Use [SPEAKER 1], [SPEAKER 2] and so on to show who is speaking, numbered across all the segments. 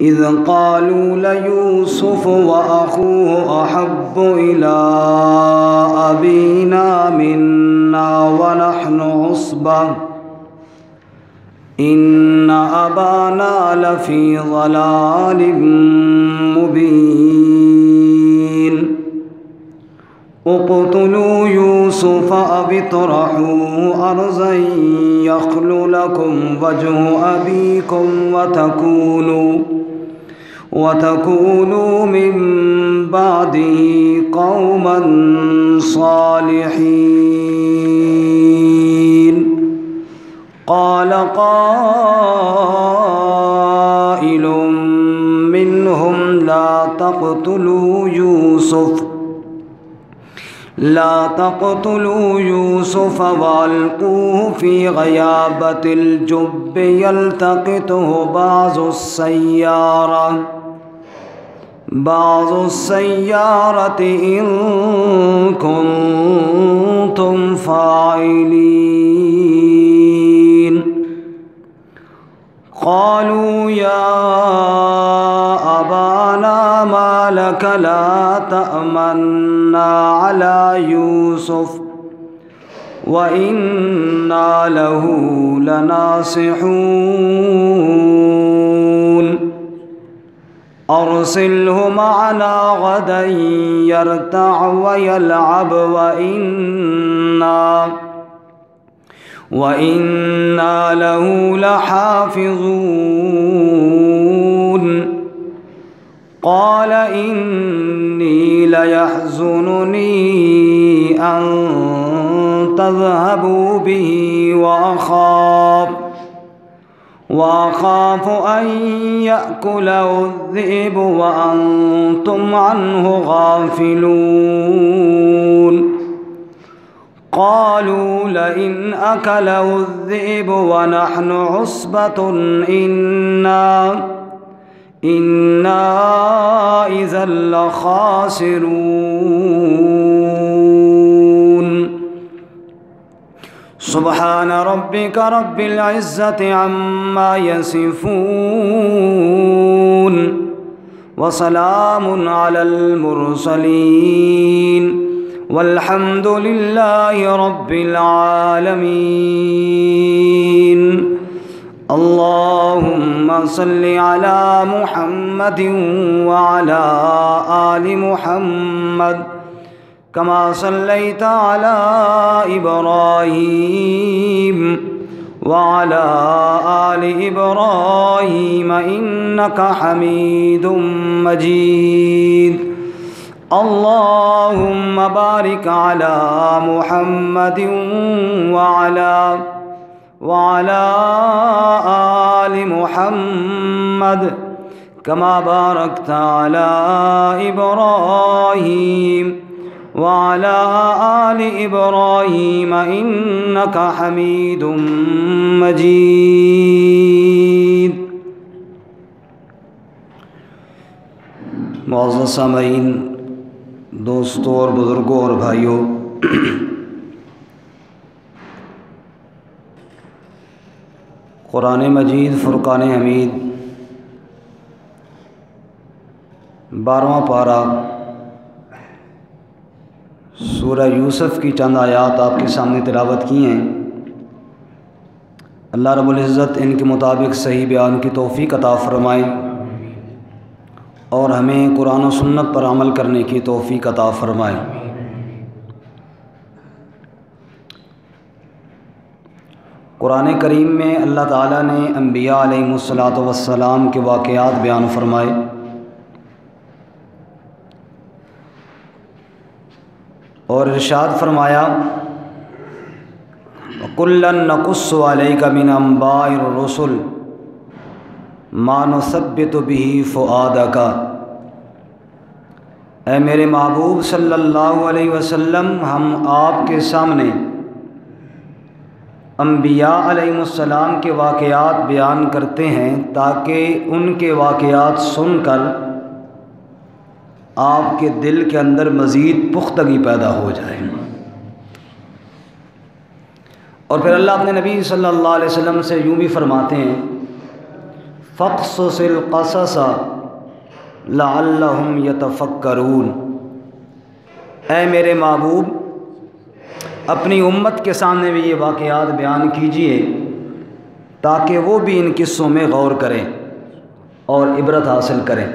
[SPEAKER 1] إذ قالوا ليوسف وأخوه أحب إلى أبينا منا ونحن عصبة إن أبانا لفي ضلال مبين اقتلوا يوسف أو اطرحوه أرضا يخل لكم وجه أبيكم وتكونوا من بعده قوما صالحين. قال قائل منهم لا تقتلوا يوسف وألقوه في غيابة الجب يلتقطه بعض السيارة إن كنتم فاعلين. قالوا يا أبانا ما لك لا تأمنا على يوسف وإنا له لناصحون. أرسله معنا غدا يرتع ويلعب وإنا له لحافظون. قال إني ليحزنني أن تذهبوا به وأخاف أن يأكله الذئب وأنتم عنه غافلون. قالوا لئن أكله الذئب ونحن عصبة إنا إذا لخاسرون. سبحان ربك رب العزة عما يصفون وسلام على المرسلين والحمد لله رب العالمين. اللهم صل على محمد وعلى آل محمد كما صليت على إبراهيم وعلى آل إبراهيم إنك حميد مجيد. اللهم بارك على محمد وعلى آل محمد كما باركت على إبراهيم وعلى آل إبراهيم إنك حميد مجيد. معزز سامعین، دوستوں اور بزرگوں اور بھائیوں، قرآن مجید فرقان حمید 12واں پارہ سورہ یوسف کی چند آیات آپ کے سامنے تلاوت کی ہیں۔ اللہ رب العزت ان کے مطابق صحیح بیان کی توفیق عطا فرمائے اور ہمیں قرآن و سنت پر عمل کرنے کی توفیق عطا فرمائے۔ قرآن کریم میں اللہ تعالیٰ نے انبیاء علیہم السلام کے واقعات بیان فرمائے اور ارشاد فرمایا وَكُلًّا نَقُصُّ عَلَيْكَ مِنْ أَنْبَاءِ الرُّسُلِ مَا نُثَبِّتُ بِهِ فُؤَادَكَ۔ اے میرے محبوب صلی اللہ علیہ وسلم، ہم آپ کے سامنے انبیاء علیہم السلام کے واقعات بیان کرتے ہیں تاکہ ان کے واقعات سن کر آپ کے دل کے اندر مزید پختگی پیدا ہو جائے۔ اور پھر اللہ اپنے نبی صلی اللہ علیہ وسلم سے یوں بھی فرماتے ہیں فاقصص القصص لعلہم یتفکرون۔ اے میرے محبوب، اپنی امت کے سامنے بھی یہ واقعات بیان کیجئے تاکہ وہ بھی ان قصوں میں غور کریں اور عبرت حاصل کریں۔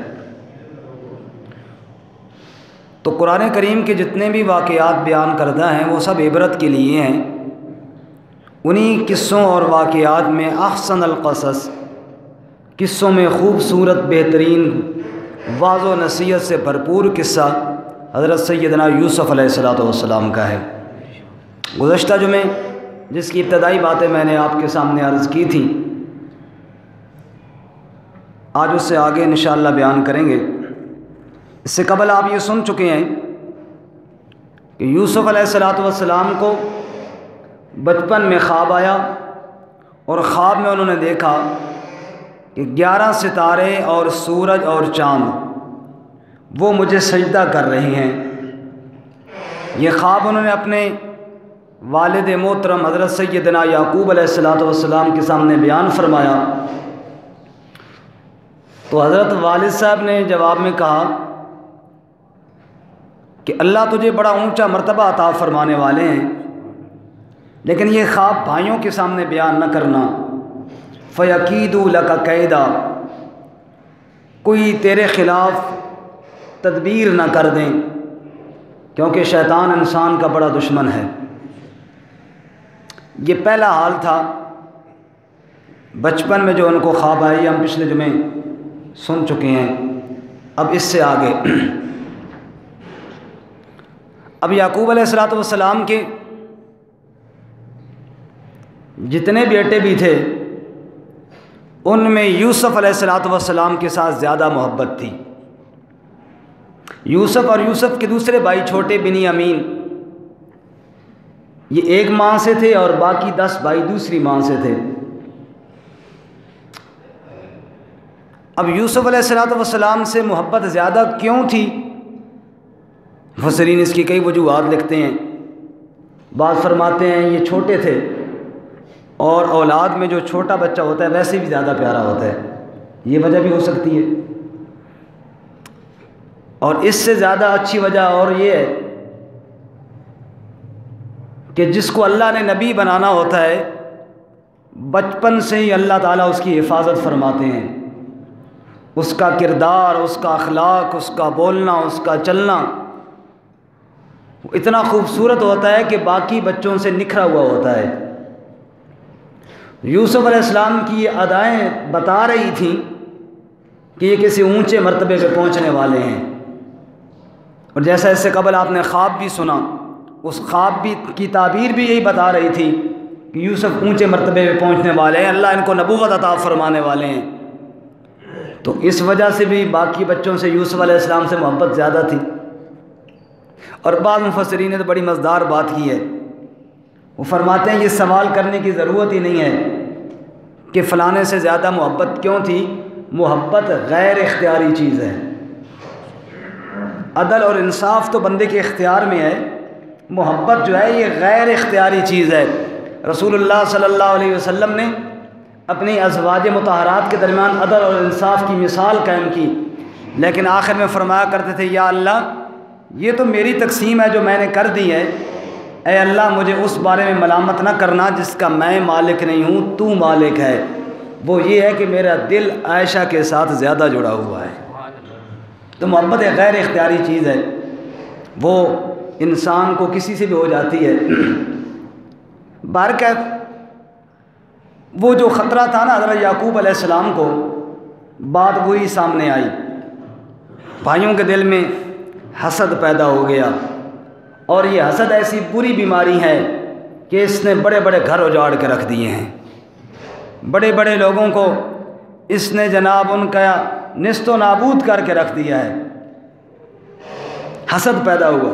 [SPEAKER 1] تو قرآن کریم کے جتنے بھی واقعات بیان کردہ ہیں وہ سب عبرت کے لیے ہیں۔ انہی قصوں اور واقعات میں احسن القصص، قصوں میں خوبصورت بہترین واضح و نصیحت سے بھرپور قصہ حضرت سیدنا یوسف علیہ السلام کا ہے۔ گزشتہ جمعے جس کی ابتدائی باتیں میں نے آپ کے سامنے عرض کی تھیں، آج اس سے آگے انشاءاللہ بیان کریں گے۔ اس سے قبل آپ یہ سن چکے ہیں کہ یوسف علیہ السلام کو بچپن میں خواب آیا اور خواب میں انہوں نے دیکھا کہ 11 ستارے اور سورج اور چاند وہ مجھے سجدہ کر رہے ہیں۔ یہ خواب انہوں نے اپنے والد محترم حضرت سیدنا یعقوب علیہ السلام کے سامنے بیان فرمایا، تو حضرت والد صاحب نے جواب میں کہا کہ اللہ تجھے بڑا اونچا مرتبہ عطا فرمانے والے ہیں، لیکن یہ خواب بھائیوں کے سامنے بیان نہ کرنا۔ فَيَكِيدُوا لَكَ كَيْدًا، کوئی تیرے خلاف تدبیر نہ کر دیں، کیونکہ شیطان انسان کا بڑا دشمن ہے۔ یہ پہلا حال تھا بچپن میں جو ان کو خواب آئی، ہم پچھلے جمعے سن چکے ہیں۔ اب اس سے آگے اب یعقوب علیہ السلام کے جتنے بیٹے بھی تھے ان میں یوسف علیہ السلام کے ساتھ زیادہ محبت تھی۔ یوسف اور یوسف کے دوسرے بھائی چھوٹے بنیامین، یہ ایک ماں سے تھے اور باقی 10 بھائی دوسری ماں سے تھے۔ اب یوسف علیہ السلام سے محبت زیادہ کیوں تھی؟ مفسرین اس کی کئی وجوہات لکھتے ہیں۔ بعض فرماتے ہیں یہ چھوٹے تھے اور اولاد میں جو چھوٹا بچہ ہوتا ہے ویسے بھی زیادہ پیارا ہوتا ہے، یہ وجہ بھی ہو سکتی ہے۔ اور اس سے زیادہ اچھی وجہ اور یہ ہے کہ جس کو اللہ نے نبی بنانا ہوتا ہے بچپن سے ہی اللہ تعالیٰ اس کی حفاظت فرماتے ہیں۔ اس کا کردار، اس کا اخلاق، اس کا بولنا، اس کا چلنا اتنا خوبصورت ہوتا ہے کہ باقی بچوں سے نکھرا ہوا ہوتا ہے۔ یوسف علیہ السلام کی یہ ادائیں بتا رہی تھیں کہ یہ کسی اونچے مرتبے پہ پہنچنے والے ہیں۔ اور جیسا اس سے قبل آپ نے خواب بھی سنا، اس خواب بھی کی تعبیر بھی یہی بتا رہی تھی کہ یوسف اونچے مرتبے پہ پہنچنے والے ہیں، اللہ ان کو نبوت عطا فرمانے والے ہیں۔ تو اس وجہ سے بھی باقی بچوں سے یوسف علیہ السلام سے محبت زیادہ تھی۔ اور بعض مفسرین نے تو بڑی مزدار بات کی ہے، وہ فرماتے ہیں یہ سوال کرنے کی ضرورت ہی نہیں ہے کہ فلانے سے زیادہ محبت کیوں تھی۔ محبت غیر اختیاری چیز ہے۔ عدل اور انصاف تو بندے کے اختیار میں ہے، محبت جو ہے یہ غیر اختیاری چیز ہے۔ رسول اللہ صلی اللہ علیہ وسلم نے اپنی ازواج مطہرات کے درمیان عدل اور انصاف کی مثال قائم کی، لیکن آخر میں فرمایا کرتے تھے یا اللہ یہ تو میری تقسیم ہے جو میں نے کر دی ہے، اے اللہ مجھے اس بارے میں ملامت نہ کرنا جس کا میں مالک نہیں ہوں، تو مالک ہے۔ وہ یہ ہے کہ میرا دل عائشہ کے ساتھ زیادہ جڑا ہوا ہے۔ تو محبت ایک غیر اختیاری چیز ہے، وہ انسان کو کسی سے بھی ہو جاتی ہے۔ بہرکیف وہ جو خطرہ تھا نا حضرت یعقوب علیہ السلام کو، بات وہی سامنے آئی۔ بھائیوں کے دل میں حسد پیدا ہو گیا، اور یہ حسد ایسی بری بیماری ہے کہ اس نے بڑے بڑے گھر اجاڑ کے رکھ دیے ہیں، بڑے بڑے لوگوں کو اس نے جناب ان کا نیست و نابود کر کے رکھ دیا ہے۔ حسد پیدا ہوا۔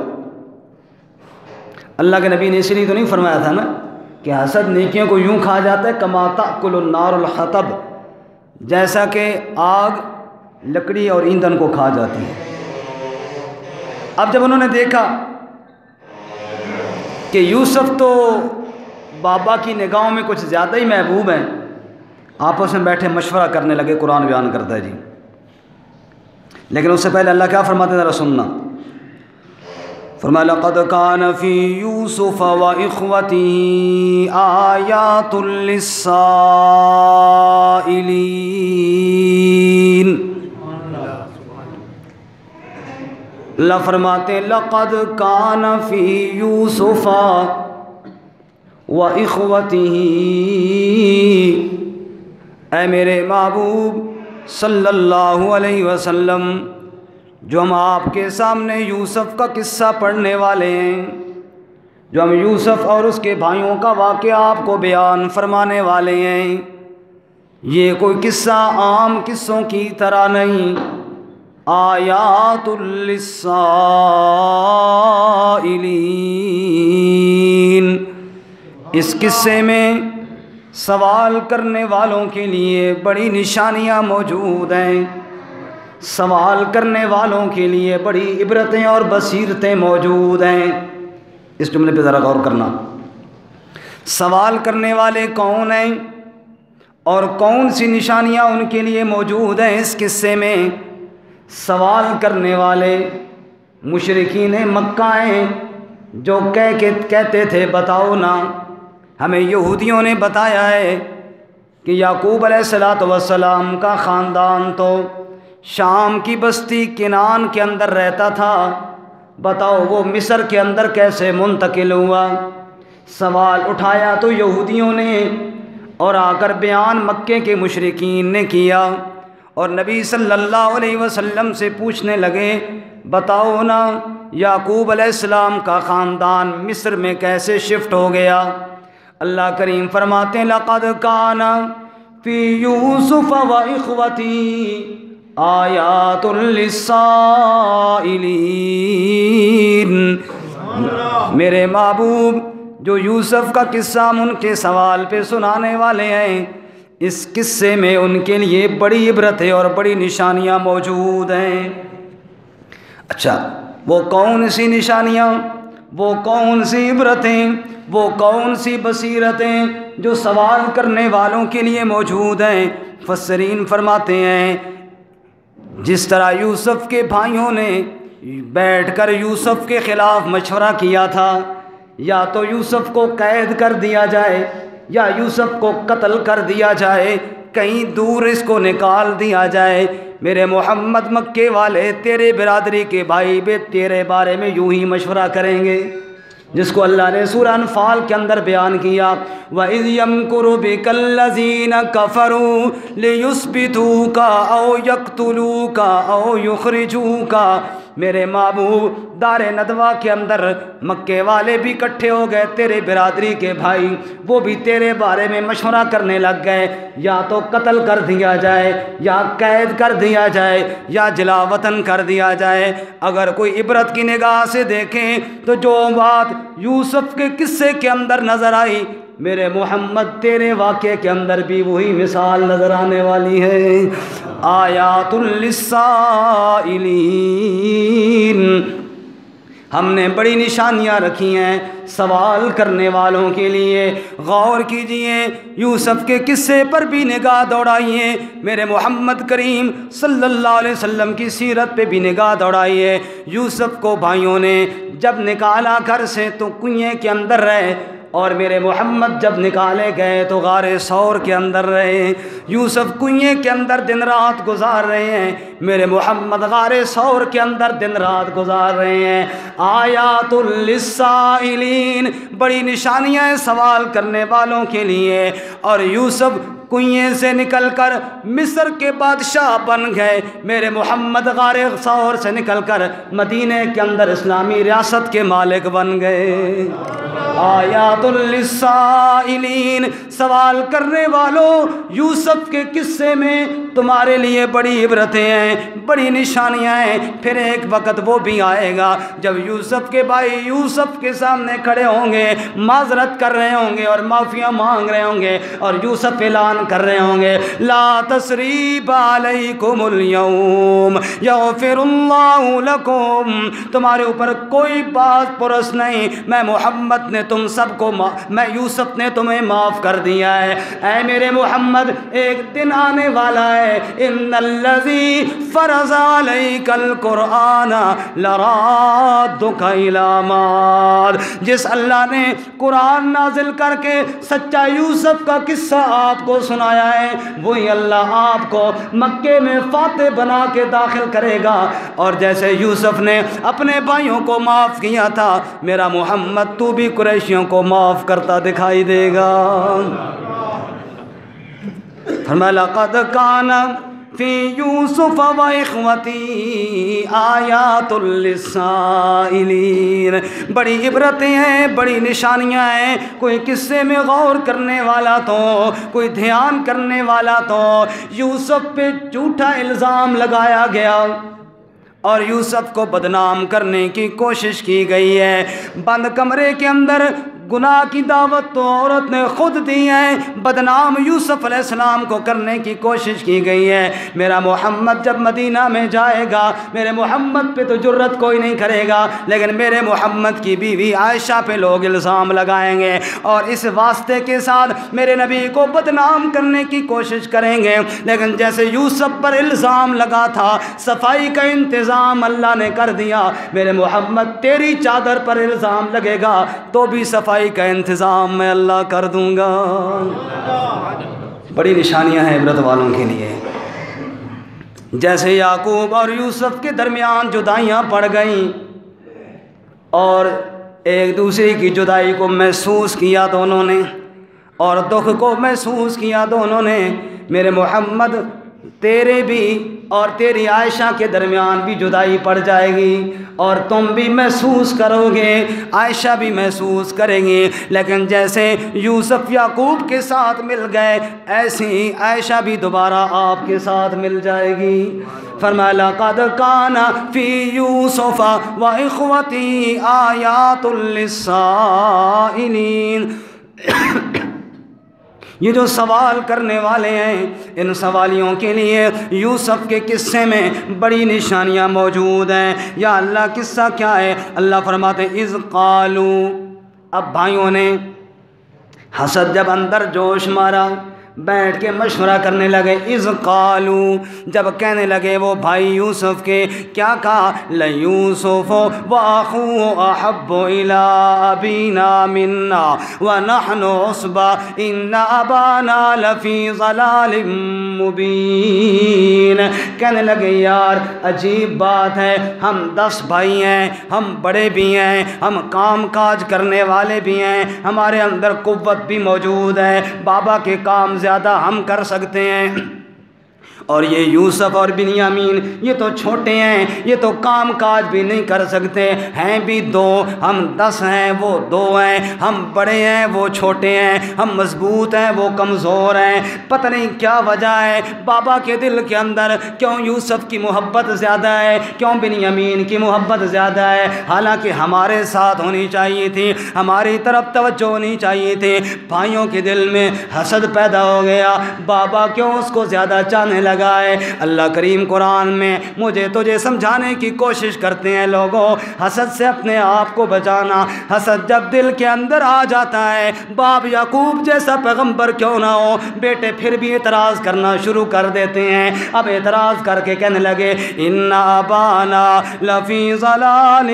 [SPEAKER 1] اللہ کے نبی نے اس لیے تو نہیں فرمایا تھا نا کہ حسد نیکیوں کو یوں کھا جاتا ہے کما تأکل النار الحطب، جیسا کہ آگ لکڑی اور ایندھن کو کھا جاتی ہے۔ اب جب انہوں نے دیکھا کہ یوسف تو بابا کی نگاہوں میں کچھ زیادہ ہی محبوب ہیں، آپس میں بیٹھے مشورہ کرنے لگے، قرآن بیان کرتا ہے جی، لیکن اس سے پہلے اللہ کیا فرماتے ہیں ذرا سننا، فرمایا لقد کان فی یوسف و اخوتہ آیات للسائلین۔ اللہ فرماتے ہیں لقد کان فی یوسف و اخوتہ، اے میرے محبوب صلی اللہ علیہ وسلم، جو ہم آپ کے سامنے یوسف کا قصہ پڑھنے والے ہیں، جو ہم یوسف اور اس کے بھائیوں کا واقعہ آپ کو بیان فرمانے والے ہیں، یہ کوئی قصہ عام قصوں کی طرح نہیں، آیات للسائلین، اس قصے میں سوال کرنے والوں کے لیے بڑی نشانیاں موجود ہیں، سوال کرنے والوں کے لیے بڑی عبرتیں اور بصیرتیں موجود ہیں۔ اس جملے پہ ذرا غور کرنا، سوال کرنے والے کون ہیں اور کون سی نشانیاں ان کے لیے موجود ہیں اس قصے میں؟ سوال کرنے والے مشرکین مکہ ہیں، جو کہتے تھے بتاؤ نا، ہمیں یہودیوں نے بتایا ہے کہ یعقوب علیہ السلام کا خاندان تو شام کی بستی کنان کے اندر رہتا تھا، بتاؤ وہ مصر کے اندر کیسے منتقل ہوا؟ سوال اٹھایا تو یہودیوں نے، اور آ کر بیان مکے کے مشرکین نے کیا، اور نبی صلی اللہ علیہ وسلم سے پوچھنے لگے بتاؤ نا یعقوب علیہ السلام کا خاندان مصر میں کیسے شفٹ ہو گیا؟ اللہ کریم فرماتے ہیں لقد کان فی یوسف و اخوتہ آیات للسائلین، میرے محبوب جو یوسف کا قصہ ہم ان کے سوال پہ سنانے والے ہیں، اس قصے میں ان کے لیے بڑی عبرتیں اور بڑی نشانیاں موجود ہیں۔ اچھا، وہ کون سی نشانیاں، وہ کون سی عبرتیں، وہ کون سی بصیرتیں جو سوال کرنے والوں کے لیے موجود ہیں؟ مفسرین فرماتے ہیں جس طرح یوسف کے بھائیوں نے بیٹھ کر یوسف کے خلاف مشورہ کیا تھا، یا تو یوسف کو قید کر دیا جائے یا یوسف کو قتل کر دیا جائے، کہیں دور اس کو نکال دیا جائے، میرے محمد مکے والے تیرے برادری کے بھائی بھی تیرے بارے میں یوں ہی مشورہ کریں گے، جس کو اللہ نے سورہ انفال کے اندر بیان کیا، وَإِذْ يَمْكُرُ بِكَ الَّذِينَ كَفَرُوا لِيُثْبِتُوكَ أَوْ يَقْتُلُوكَ أَوْ يُخْرِجُوكَ۔ میرے محبوب دار ندوہ کے اندر مکے والے بھی اکٹھے ہو گئے، تیرے برادری کے بھائی وہ بھی تیرے بارے میں مشورہ کرنے لگ گئے، یا تو قتل کر دیا جائے یا قید کر دیا جائے یا جلا وطن کر دیا جائے۔ اگر کوئی عبرت کی نگاہ سے دیکھیں تو جو بات یوسف کے قصے کے اندر نظر آئی، میرے محمد تیرے واقعے کے اندر بھی وہی مثال نظر آنے والی ہے، آیات للسائلین۔ ہم نے بڑی نشانیاں رکھی ہیں سوال کرنے والوں کے لیے۔ غور کیجئے، یوسف کے قصے پر بھی نگاہ دوڑائیے، میرے محمد کریم صلی اللہ علیہ وسلم کی سیرت پہ بھی نگاہ دوڑائیے۔ یوسف کو بھائیوں نے جب نکالا گھر سے تو کنویں کے اندر رہے، اور میرے محمد جب نکالے گئے تو غار ثور کے اندر رہے۔ یوسف کنویں کے اندر دن رات گزار رہے ہیں، میرے محمد غار ثور کے اندر دن رات گزار رہے ہیں۔ آیات للسائلین، بڑی نشانیاں ہیں سوال کرنے والوں کے لیے۔ اور یوسف کنویں سے نکل کر مصر کے بادشاہ بن گئے، میرے محمد غار ثور سے نکل کر مدینے کے اندر اسلامی ریاست کے مالک بن گئے۔ آیات للسائلین، سوال کرنے والوں، یوسف کے قصے میں تمہارے لیے بڑی عبرتیں ہیں، بڑی نشانیاں ہیں۔ پھر ایک وقت وہ بھی آئے گا جب یوسف کے بھائی یوسف کے سامنے کھڑے ہوں گے، معذرت کر رہے ہوں گے اور معافیاں مانگ رہے ہوں گے، اور یوسف اعلان اعلان کر رہے ہوں گے لا تثریب علیکم اليوم یغفر اللہ لکم، تمہارے اوپر کوئی باز پرس نہیں، میں محمد نے تم سب کو میں یوسف نے تمہیں معاف کر دیا ہے۔ اے میرے محمد ایک دن آنے والا ہے، ان الذی فرض علیک القرآن لرادک الی معاد، جس اللہ نے قرآن نازل کر کے سچا یوسف کا قصہ آپ کو سنایا ہے، وہی اللہ آپ کو مکے میں فاتح بنا کے داخل کرے گا۔ اور جیسے یوسف نے اپنے بھائیوں کو معاف کیا تھا، میرا محمد تو بھی قریشیوں کو معاف کرتا دکھائی دے گا۔ فرمایا لقد کان فی یوسف و اخوتی آیات للسائلین، بڑی عبرتیں ہیں، بڑی نشانیاں ہیں، کوئی قصے میں غور کرنے والا تو، کوئی دھیان کرنے والا تو، یوسف پہ جھوٹا الزام لگایا گیا اور یوسف کو بدنام کرنے کی کوشش کی گئی ہے۔ بند کمرے کے اندر گناہ کی دعوت تو عورت نے خود دی ہے، بدنام یوسف علیہ السلام کو کرنے کی کوشش کی گئی ہے۔ میرا محمد جب مدینہ میں جائے گا، میرے محمد پہ تو جرت کوئی نہیں کرے گا، لیکن میرے محمد کی بیوی عائشہ پہ لوگ الزام لگائیں گے اور اس واسطے کے ساتھ میرے نبی کو بدنام کرنے کی کوشش کریں گے۔ لیکن جیسے یوسف پر الزام لگا تھا، صفائی کا انتظام اللہ نے کر دیا، میرے محمد تیری چادر پر الزام لگے گا تو بھی صفائی کا انتظام میں اللہ کر دوں گا۔ بڑی نشانیاں ہیں عبرت والوں کے لیے۔ جیسے یعقوب اور یوسف کے درمیان جدائیاں پڑ گئیں اور ایک دوسرے کی جدائی کو محسوس کیا دونوں نے اور دکھ کو محسوس کیا دونوں نے، میرے محمد تیرے بھی اور تیری عائشہ کے درمیان بھی جدائی پڑ جائے گی اور تم بھی محسوس کرو گے، عائشہ بھی محسوس کریں گی، لیکن جیسے یوسف یعقوب کے ساتھ مل گئے ایسے ہی عائشہ بھی دوبارہ آپ کے ساتھ مل جائے گی۔ فرمایا لقد کان فی یوسف و اخوتی آیات للسائلین، یہ جو سوال کرنے والے ہیں ان سوالیوں کے لیے یوسف کے قصے میں بڑی نشانیاں موجود ہیں۔ یا اللہ قصہ کیا ہے؟ اللہ فرماتے ہیں اذ قالو، اب بھائیوں نے حسد جب اندر جوش مارا، بیٹھ کے مشورہ کرنے لگے، اذ قالو، جب کہنے لگے وہ بھائی یوسف کے، کیا کہا؟ لیوسف واخوہ احب الی ابینا منا ونحن عصبہ ان ابانا لفی ضلال مبین، کہنے لگے یار عجیب بات ہے، ہم 10 بھائی ہیں، ہم بڑے بھی ہیں، ہم کام کاج کرنے والے بھی ہیں، ہمارے اندر قوت بھی موجود ہے، بابا کے کام زیادہ ہم کر سکتے ہیں، اور یہ یوسف اور بنیامین یہ تو چھوٹے ہیں، یہ تو کام کاج بھی نہیں کر سکتے، ہیں بھی 2، ہم 10 ہیں وہ 2 ہیں، ہم بڑے ہیں وہ چھوٹے ہیں، ہم مضبوط ہیں وہ کمزور ہیں، پتہ نہیں کیا وجہ ہے، بابا کے دل کے اندر کیوں یوسف کی محبت زیادہ ہے، کیوں بنیامین کی محبت زیادہ ہے، حالانکہ ہمارے ساتھ ہونی چاہیے تھی، ہماری طرف توجہ ہونی چاہیے تھی، بھائیوں کے دل میں حسد پیدا ہو گیا، بابا کیوں اس کو زیادہ چاہنے لگا ہے۔ اللہ کریم قرآن میں مجھے تجھے سمجھانے کی کوشش کرتے ہیں، لوگوں حسد سے اپنے آپ کو بچانا، حسد جب دل کے اندر آ جاتا ہے، باپ یعقوب جیسا پیغمبر کیوں نہ ہو، بیٹے پھر بھی اعتراض کرنا شروع کر دیتے ہیں، اب اعتراض کر کے کہنے لگے ان ابانا لفی ضلال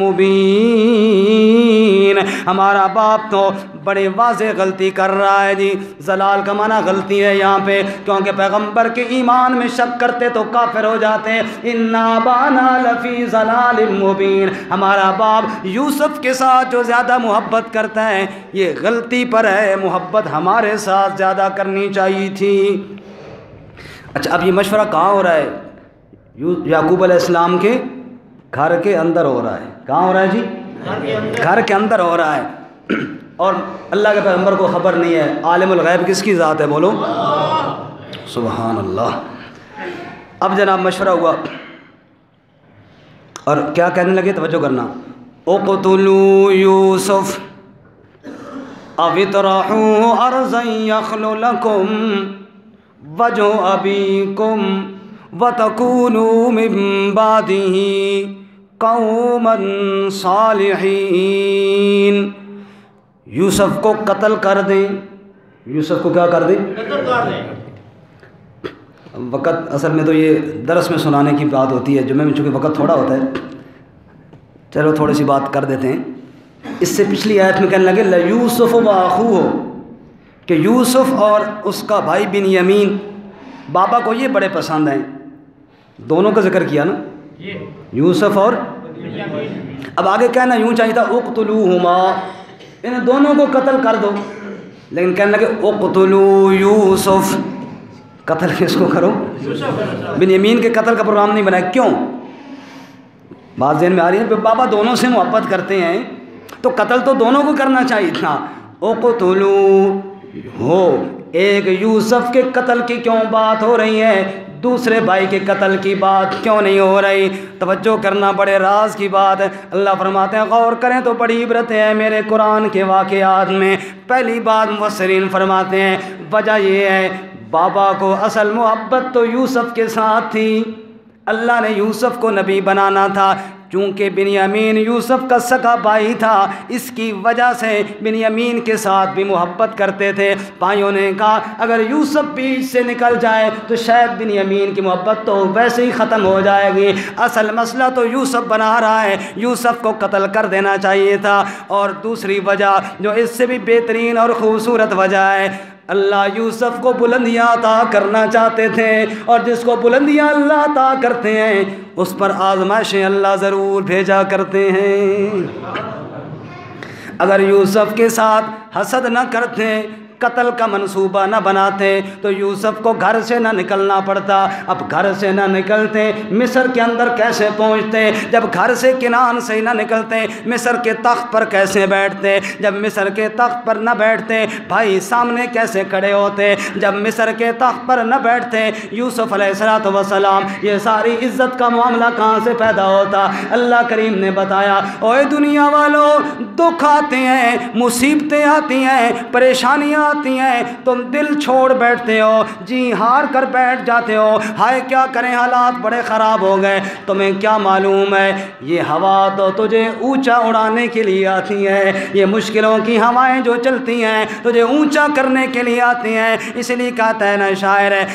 [SPEAKER 1] مبین، ہمارا باپ تو بڑے واضح غلطی کر رہا ہے جی، ضلال کا معنی غلطی ہے یہاں پہ، کیونکہ پیغمبر کے ایمان میں شک کرتے تو کافر ہو جاتے، ان ابانا لفی ضلال مبین، ہمارا باپ یوسف کے ساتھ جو زیادہ محبت کرتا ہے یہ غلطی پر ہے، محبت ہمارے ساتھ زیادہ کرنی چاہیے تھی۔ اچھا اب یہ مشورہ کہاں ہو رہا ہے؟ یعقوب علیہ السلام کے گھر کے اندر ہو رہا ہے، کہاں ہو رہا ہے جی؟ گھر کے اندر ہو رہا ہے، اور اللہ کے پیغمبر کو خبر نہیں ہے، عالم الغیب کس کی ذات ہے بولو؟ سبحان اللہ۔ اب جناب مشورہ ہوا اور کیا کہنے لگے، توجہ کرنا، اقتلوا یوسف، او اطرحوا ارضا یخل لکم وجہ ابیکم وتکونوا من بعدہ قوما صالحین. یوسف کو قتل کر دیں. یوسف کو کیا کر دیں؟ قتل کر دیں. وقت اصل میں تو یہ درس میں سنانے کی بات ہوتی ہے، جمعے میں چونکہ وقت تھوڑا ہوتا ہے، چلو تھوڑی سی بات کر دیتے ہیں. اس سے پچھلی آیت میں کہنے لگے لَيُوسُفُ وَأَخُوهُ، کہ یوسف اور اس کا بھائی بنیامین بابا کو یہ بڑے پسند ہیں. دونوں کا ذکر کیا نا، یوسف اور اب آگے کہنا یوں چاہیے تھا اقتلوہما، ان دونوں کو قتل کر دو، لیکن کہنے لگے اقتلوا یوسف، قتل کس کو کرو؟ بنیامین کے قتل کا پروگرام نہیں بنایا. کیوں؟ بات ذہن میں آ رہی ہے. بابا دونوں سے محبت کرتے ہیں تو قتل تو دونوں کو کرنا چاہیے تھا. اقتلوا ہو، ایک یوسف کے قتل کی کیوں بات ہو رہی ہے، دوسرے بھائی کے قتل کی بات کیوں نہیں ہو رہی؟ توجہ کرنا، بڑے راز کی بات ہے. اللہ فرماتے ہیں غور کریں تو بڑی عبرت ہے میرے قرآن کے واقعات میں. پہلی بات مفسرین فرماتے ہیں وجہ یہ ہے بابا کو اصل محبت تو یوسف کے ساتھ تھی. اللہ نے یوسف کو نبی بنانا تھا، چونکہ بنیامین یوسف کا سگا بھائی تھا، اس کی وجہ سے بنیامین کے ساتھ بھی محبت کرتے تھے. بھائیوں نے کہا اگر یوسف بیچ سے نکل جائے تو شاید بنیامین کی محبت تو ویسے ہی ختم ہو جائے گی. اصل مسئلہ تو یوسف بنا رہا ہے، یوسف کو قتل کر دینا چاہیے تھا. اور دوسری وجہ جو اس سے بھی بہترین اور خوبصورت وجہ ہے، اللہ یوسف کو بلندیاں عطا کرنا چاہتے تھے، اور جس کو بلندیاں اللہ عطا کرتے ہیں اس پر آزمائشیں اللہ ضرور بھیجا کرتے ہیں. اگر یوسف کے ساتھ حسد نہ کرتے، قتل کا منصوبہ نہ بناتے تو یوسف کو گھر سے نہ نکلنا پڑتا. اب گھر سے نہ نکلتے مصر کے اندر کیسے پہنچتے؟ جب گھر سے کنان سے نہ نکلتے مصر کے تخت پر کیسے بیٹھتے؟ جب مصر کے تخت پر نہ بیٹھتے بھائی سامنے کیسے کھڑے ہوتے؟ جب مصر کے تخت پر نہ بیٹھتے یوسف علیہ السلام، یہ ساری عزت کا معاملہ کہاں سے پیدا ہوتا؟ اللہ کریم نے بتایا اوے دنیا والوں، دکھ آتے ہیں، مصیبتیں آتی ہیں، پریشانیاں آتی ہیں، تم دل چھوڑ بیٹھتے ہو، جی ہار کر بیٹھ جاتے ہو، ہائے کیا کریں حالات بڑے خراب ہو گئے. تمہیں کیا معلوم ہے یہ ہوا تو تجھے اونچا اڑانے کے لیے آتی ہے، یہ مشکلوں کی ہوائیں جو چلتی ہیں تجھے اونچا کرنے کے لیے آتی ہیں. اس لیے کہتا ہے نا شاعر ہے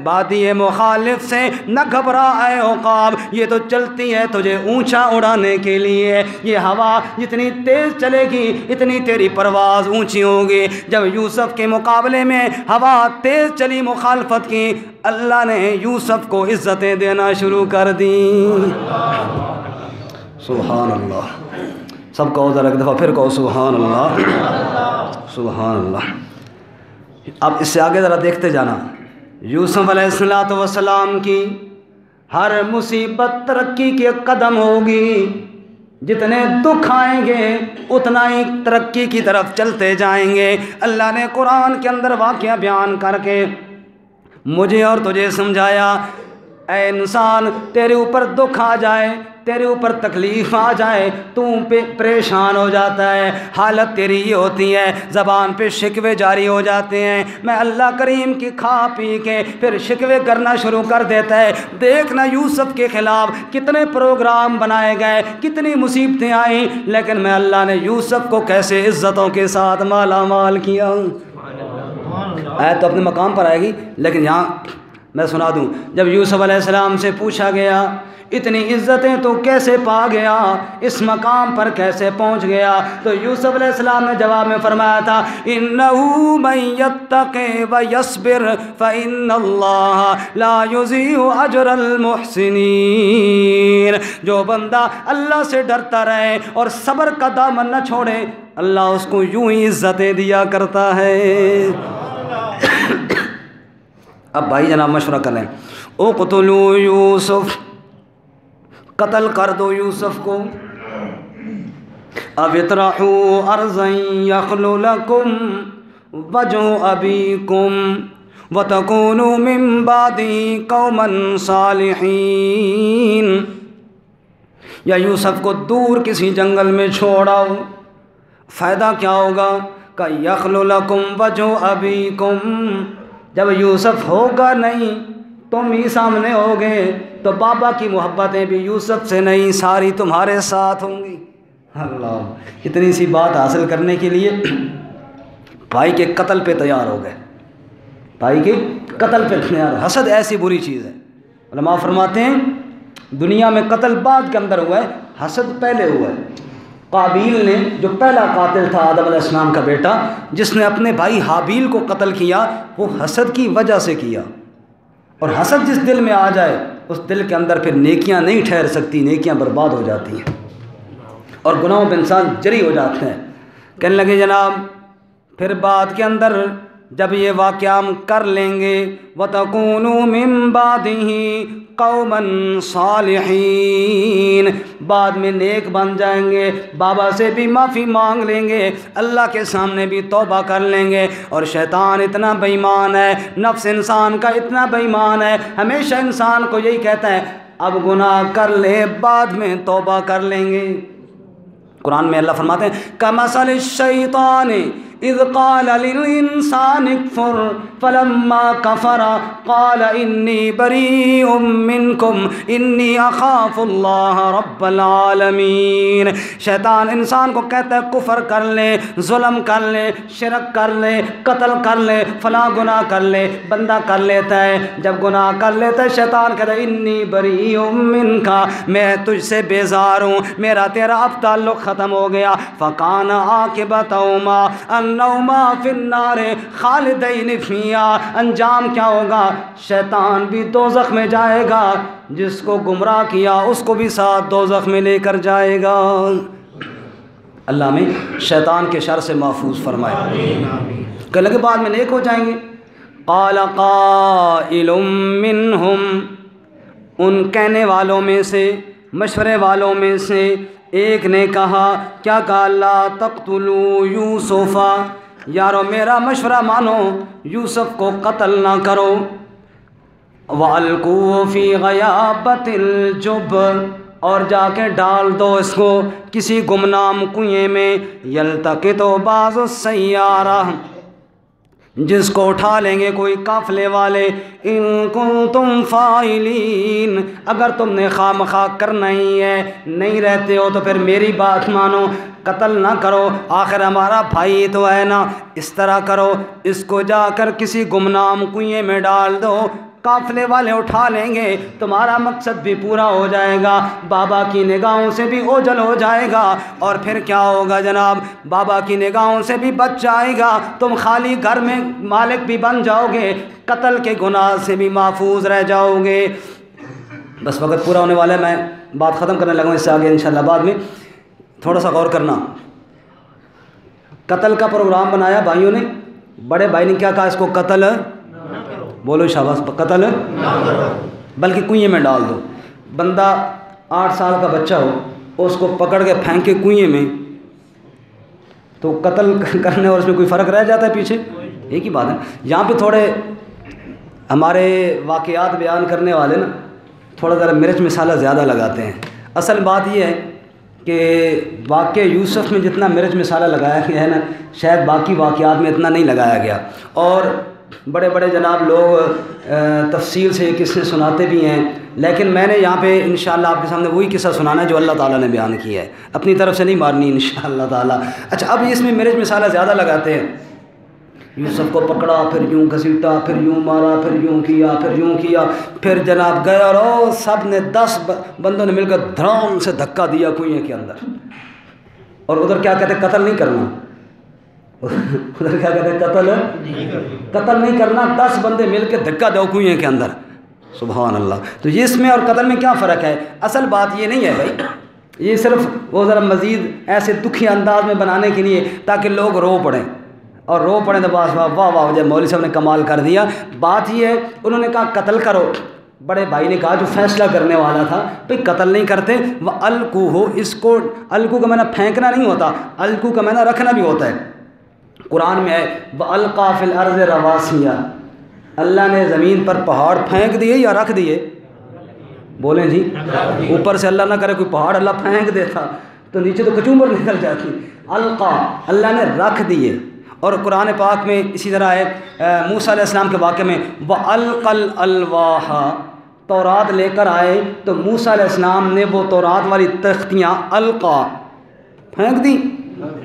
[SPEAKER 1] بادی مخالف سے نہ گھبرا اے عقاب، یہ تو چلتی ہے تجھے اونچا اڑانے کے لیے. یہ ہوا جتنی تیز چلے گی اتنی تیری پرواز اونچی ہوگی. جب یوسف کے مقابلے میں ہوا تیز چلی مخالفت کی، اللہ نے یوسف کو عزتیں دینا شروع کر دیں. سبحان اللہ. سب کہو ذرا ایک دفعہ پھر کہو سبحان اللہ، سبحان اللہ. اب اس سے آگے ذرا دیکھتے جانا. یوسف علیہ السلام کی ہر مصیبت ترقی کے قدم ہوگی، جتنے دکھ آئیں گے اتنا ہی ترقی کی طرف چلتے جائیں گے. اللہ نے قرآن کے اندر واقعہ بیان کر کے مجھے اور تجھے سمجھایا اے انسان، تیرے اوپر دکھ آ جائے، تیرے اوپر تکلیف آ جائے تو پریشان ہو جاتا ہے. حالت تیری یہ ہوتی ہے زبان پہ شکوے جاری ہو جاتے ہیں. میں اللہ کریم کی کھا پی کے پھر شکوے کرنا شروع کر دیتا ہے. دیکھنا یوسف کے خلاف کتنے پروگرام بنائے گئے، کتنی مصیبتیں آئیں، لیکن میں اللہ نے یوسف کو کیسے عزتوں کے ساتھ مالا مال کیا. آیت تو اپنے مقام پر آئے گی، لیکن یہاں میں سنا دوں. جب یوسف علیہ السلام سے پوچھا گیا اتنی عزتیں تو کیسے پا گیا، اس مقام پر کیسے پہنچ گیا، تو یوسف علیہ السلام نے جواب میں فرمایا تھا اِنَّهُ مَن يَتَّقِ وَيَصْبِرْ فَإِنَّ اللَّهَ لَا يُضِيعُ أَجْرَ الْمُحْسِنِينَ. جو بندہ اللہ سے ڈرتا رہے اور صبر کا دامن نہ چھوڑے، اللہ اس کو یوں ہی عزتیں دیا کرتا ہے. اب بھائی جناب مشورہ کر لیں. اقتلوا یوسف، قتل کر دو یوسف کو. اب اطرحوا ارضا یخل لکم وجہ ابیکم وتکونوا من بعدہ قوما صالحین. یا یوسف کو دور کسی جنگل میں چھوڑاؤ. فائدہ کیا ہوگا؟ کہ یخل لکم وجہ ابیکم، جب یوسف ہوگا نہیں تم ہی سامنے ہوگے تو بابا کی محبتیں بھی یوسف سے نہیں، ساری تمہارے ساتھ ہوں گی۔ اللہ، اتنی سی بات حاصل کرنے کے لیے بھائی کے قتل پہ تیار ہو گئے، بھائی کے قتل پہ تیار۔ حسد ایسی بری چیز ہے، علماء فرماتے ہیں دنیا میں قتل بعد کے اندر ہوا ہے، حسد پہلے ہوا ہے۔ قابیل نے جو پہلا قاتل تھا آدم علیہ السلام کا بیٹا، جس نے اپنے بھائی حابیل کو قتل کیا، وہ حسد کی وجہ سے کیا۔ اور حسد جس دل میں آ جائے اس دل کے اندر پھر نیکیاں نہیں ٹھہر سکتی، نیکیاں برباد ہو جاتی ہیں اور گناہوں پہ انسان جری ہو جاتے ہیں۔ کہنے لگے جناب پھر بعد کے اندر جب یہ واقعہ ہم کر لیں گے وَتَكُونُوا مِن بَعْدِهِ قَوْمًا صَالِحِينَ، بعد میں نیک بن جائیں گے، بابا سے بھی معافی مانگ لیں گے، اللہ کے سامنے بھی توبہ کر لیں گے۔ اور شیطان اتنا بے ایمان ہے، نفس انسان کا اتنا بے ایمان ہے، ہمیشہ انسان کو یہی کہتا ہے اب گناہ کر لے بعد میں توبہ کر لیں گے۔ قرآن میں اللہ فرماتے ہیں کَمَثَلِ الشَّيْطَانِ اذ قال للانسان اکفر فلما کفر قال انی بریء منکم انی اخاف اللہ رب العالمین۔ شیطان انسان کو کہتا ہے کفر کر لے، ظلم کر لے، شرک کر لے، قتل کر لے، فلاں گناہ کر لے، بندہ کر لیتا ہے۔ جب گناہ کر لیتا ہے شیطان کہتا ہے انی بریء منک، میں تجھ سے بیزار ہوں، میرا تیرا اب تعلق ختم ہو گیا۔ فکان عاقبتہما انہما فی النار خالدین فیہا، انجام کیا ہوگا؟ شیطان بھی دوزخ میں جائے گا، جس کو گمراہ کیا اس کو بھی ساتھ دوزخ میں لے کر جائے گا۔ اللہ میں شیطان کے شر سے محفوظ فرمائے۔ کہ لگے بعد میں نیک ہو جائیں گے۔ قال قائل منہم، ان کہنے والوں میں سے، مشورے والوں میں سے ایک نے کہا، کیا کہا؟ لا تقتلوا یوسف، یارو میرا مشورہ مانو، یوسف کو قتل نہ کرو۔ وَأَلْقُوهُ فِي غَيَابَتِ الْجُبِّ، اور جا کے ڈال دو اس کو کسی گمنام کنویں میں، یلتقط بعض السیارہ، جس کو اٹھا لیں گے کوئی قافلے والے، ان کنتم فاعلین، اگر تم نے خواہ مخواہ کرنا ہی ہے، نہیں رہتے ہو تو پھر میری بات مانو، قتل نہ کرو، آخر ہمارا بھائی تو ہے نا۔ اس طرح کرو، اس کو جا کر کسی گمنام کنویں میں ڈال دو، قافلے والے اٹھا لیں گے، تمہارا مقصد بھی پورا ہو جائے گا، بابا کی نگاہوں سے بھی اوجھل ہو جائے گا، اور پھر کیا ہوگا جناب؟ بابا کی نگاہوں سے بھی بچ جائے گا، تم خالی گھر میں مالک بھی بن جاؤ گے، قتل کے گناہ سے بھی محفوظ رہ جاؤ گے۔ بس وقت پورا ہونے والا ہے، میں بات ختم کرنے لگا ہوں، اس سے آگے انشاءاللہ بعد میں تھوڑا سا غور کرنا۔ قتل کا پروگرام بنایا بھائیوں نے، بڑے بھائی نے کیا کہا؟ اس کو قتل بولو شاباش، قتل بلکہ کنویں میں ڈال دو۔ بندہ 8 سال کا بچہ ہو، اس کو پکڑ کے پھینک کے کنویں میں، تو قتل کرنے اور اس میں کوئی فرق رہ جاتا ہے پیچھے؟ ایک ہی بات ہے۔ یہاں پہ تھوڑے ہمارے واقعات بیان کرنے والے نا تھوڑا ذرا مرچ مسالہ زیادہ لگاتے ہیں۔ اصل بات یہ ہے کہ واقع یوسف میں جتنا مرچ مسالہ لگایا گیا ہے نا، شاید باقی واقعات میں اتنا نہیں لگایا گیا۔ اور بڑے بڑے جناب لوگ تفصیل سے یہ قصے سناتے بھی ہیں، لیکن میں نے یہاں پہ انشاءاللہ آپ کے سامنے وہی قصہ سنانا ہے جو اللہ تعالیٰ نے بیان کیا ہے، اپنی طرف سے نہیں مارنی انشاءاللہ تعالیٰ۔ اچھا، اب اس میں مرچ مسالہ زیادہ لگاتے ہیں، یوسف کو پکڑا، پھر یوں گھسیٹا، پھر یوں مارا، پھر یوں کیا، پھر یوں کیا، پھر جناب گئے اور سب نے 10 بندوں نے مل کر دھڑام سے دھکا دیا کنویں کے اندر۔ اور ادھر کیا کہتے ہیں؟ قتل نہیں کرنا، ادھر کیا کہتے ہیں؟ قتل نہیں کرنا، 10 بندے مل کے دھکا دو کنویں کے اندر۔ سبحان اللہ۔ تو یہ اس میں اور قتل میں کیا فرق ہے؟ اصل بات یہ نہیں ہے بھائی، یہ صرف وہ ذرا مزید ایسے دکھی انداز میں بنانے کے لیے تاکہ لوگ رو پڑیں، اور رو پڑیں تو بس واہ واہ جب مولوی صاحب نے کمال کر دیا۔ بات یہ ہے انہوں نے کہا قتل کرو، بڑے بھائی نے کہا جو فیصلہ کرنے والا تھا بھئی قتل نہیں کرتے، وہ الکو ہو، اس کو الکو کا معنی پھینکنا نہیں ہوتا، الکو کا معنی رکھنا بھی ہوتا ہے۔ قرآن میں ہے وَأَلْقَى فِي الْأَرْضِ رَوَاسِيَ، اللہ نے زمین پر پہاڑ پھینک دیے یا رکھ دیے؟ بولیں جی، اوپر سے اللہ نہ کرے کوئی پہاڑ اللہ پھینک دیتا تو نیچے تو کچومر نکل جاتی۔ القا، اللہ نے رکھ دیے، اور قرآن پاک میں اسی طرح ہے موسیٰ علیہ السلام کے واقعے میں وَأَلْقَى الْأَلْوَاحَ، تورات لے کر آئے تو موسیٰ علیہ السلام نے وہ تورات والی تختیاں القا، پھینک دی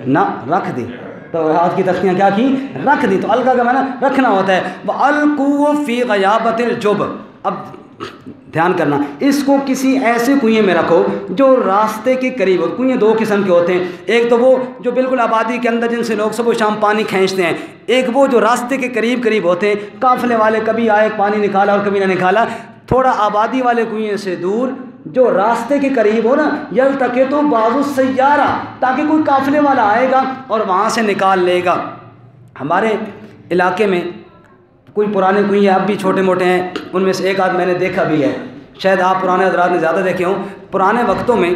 [SPEAKER 1] نہ، رکھ دی۔ تورات کی تختیاں کیا کی؟ رکھ دی۔ تو القا کا معنی رکھنا ہوتا ہے۔ وَأَلْقُوا فِي غَيَابَتِ الْجُبِّ، اب دھیان کرنا، اس کو کسی ایسے کنویں میں رکھو جو راستے کے قریب ہو۔ کنویں دو قسم کے ہوتے ہیں، ایک تو وہ جو بالکل آبادی کے اندر جن سے لوگ صبح و شام پانی کھینچتے ہیں، ایک وہ جو راستے کے قریب قریب ہوتے ہیں، قافلے والے کبھی آئے پانی نکالا اور کبھی نہ نکالا۔ تھوڑا آبادی والے کنویں سے دور جو راستے کے قریب ہو نا، یلتقطُ بعض السیارہ، تاکہ کوئی قافلے والا آئے گا اور وہاں سے نکال لے گا۔ ہمارے علاقے میں کوئی پرانے کنویں اب بھی چھوٹے موٹے ہیں، ان میں سے ایک آدھ میں نے دیکھا بھی ہے، شاید آپ پرانے حضرات نے زیادہ دیکھے ہوں۔ پرانے وقتوں میں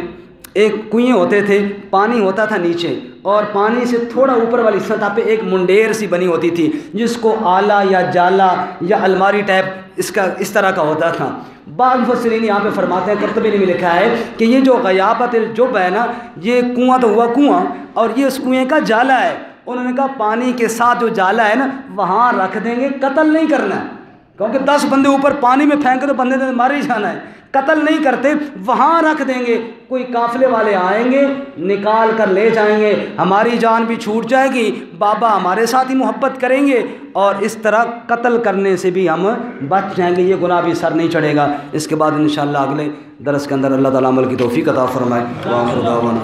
[SPEAKER 1] ایک کنویں ہوتے تھے، پانی ہوتا تھا نیچے، اور پانی سے تھوڑا اوپر والی سطح پہ ایک منڈیر سی بنی ہوتی تھی، جس کو آلہ یا جالا یا الماری ٹائپ اس طرح کا ہوتا تھا۔ بعض مفسرین یہاں پہ فرماتے ہیں، قرطبی نے بھی لکھا ہے کہ یہ جو غیابت الجب ہے نا، یہ کنواں تو ہوا کنواں، اور یہ اس کنویں کا جالا ہے۔ انہوں نے کہا پانی کے ساتھ جو جالا ہے نا وہاں رکھ دیں گے، قتل نہیں کرنا ہے، کیونکہ 10 بندے اوپر پانی میں پھینکے تو بندے نے مار ہی جانا ہے، قتل نہیں کرتے، وہاں رکھ دیں گے، کوئی قافلے والے آئیں گے نکال کر لے جائیں گے، ہماری جان بھی چھوٹ جائے گی، بابا ہمارے ساتھ ہی محبت کریں گے، اور اس طرح قتل کرنے سے بھی ہم بچ جائیں گے، یہ گناہ بھی سر نہیں چڑھے گا۔ اس کے بعد انشاءاللہ اگلے درس کے اندر اللہ تعالیٰ عمل کی توفیق عطا فرمائے۔ وآخر دعوانا